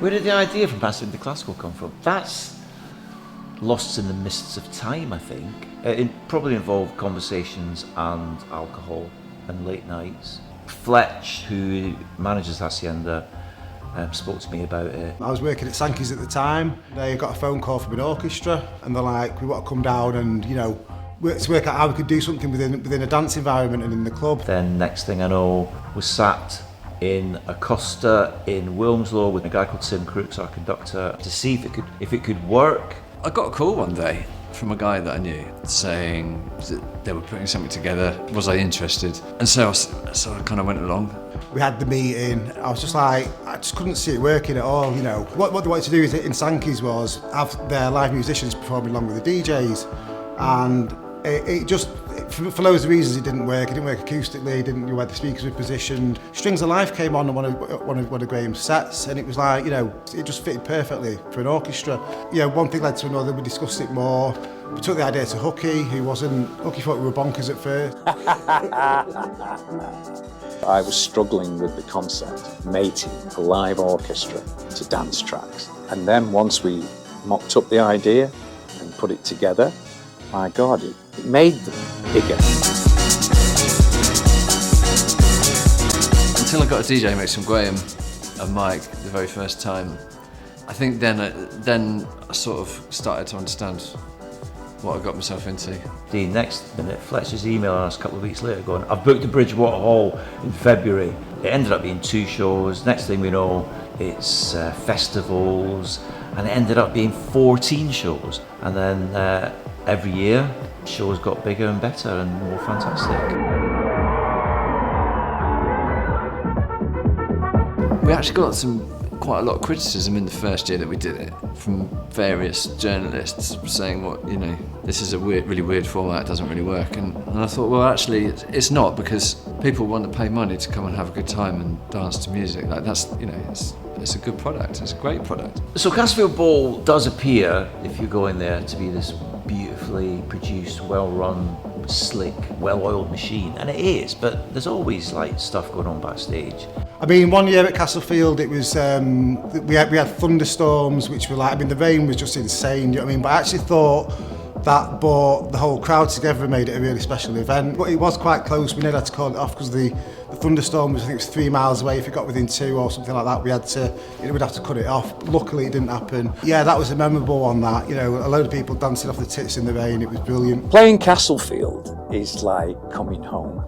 Where did the idea from Hacienda Classical come from? That's lost in the mists of time, I think. It probably involved conversations and alcohol and late nights. Fletch, who manages Hacienda, spoke to me about it. I was working at Sankey's at the time. They got a phone call from an orchestra and they're like, we want to come down and, work out how we could do something within a dance environment and in the club. Then next thing I know, was sat in a Costa in Wilmslow with a guy called Tim Crooks, our conductor, to see if it could work. I got a call one day from a guy that I knew saying that they were putting something together. Was I interested? And so I kind of went along. We had the meeting. I was just like, I just couldn't see it working at all. What they wanted to do in Sankey's was have their live musicians performing along with the DJs, and it just, for loads of reasons, it didn't work. It didn't work acoustically. It didn't know where the speakers were positioned. Strings of Life came on one of Graeme's sets, and it was like, it just fitted perfectly for an orchestra. One thing led to another. We discussed it more. We took the idea to Hooky, Hooky thought we were bonkers at first. I was struggling with the concept, mating a live orchestra to dance tracks. And then once we mocked up the idea and put it together, my God, it made them bigger. Until I got a DJ mix from Graeme and Mike the very first time, I think then I sort of started to understand what I got myself into. The next minute, Fletcher's emailing us a couple of weeks later going, I've booked the Bridgewater Hall in February. It ended up being 2 shows. Next thing we know, it's festivals, and it ended up being 14 shows. And then every year, shows got bigger and better and more fantastic. We actually got quite a lot of criticism in the first year that we did it from various journalists saying, this is a really weird format, it doesn't really work. And I thought, well, actually, it's not, because people want to pay money to come and have a good time and dance to music. Like that's, it's a good product, it's a great product. So Castlefield Bowl does appear, if you go in there, to be this beautifully produced, well-run, slick, well-oiled machine, and it is, but there's always stuff going on backstage. I mean, one year at Castlefield, it was we had thunderstorms, which were the rain was just insane. But I actually thought that brought the whole crowd together and made it a really special event. But it was quite close. We nearly had to call it off because the thunderstorm was, I think it was 3 miles away. If it got within 2 or something like that, we'd have to cut it off. Luckily, it didn't happen. Yeah, that was a memorable one. That a load of people dancing off the tits in the rain. It was brilliant. Playing Castlefield is like coming home.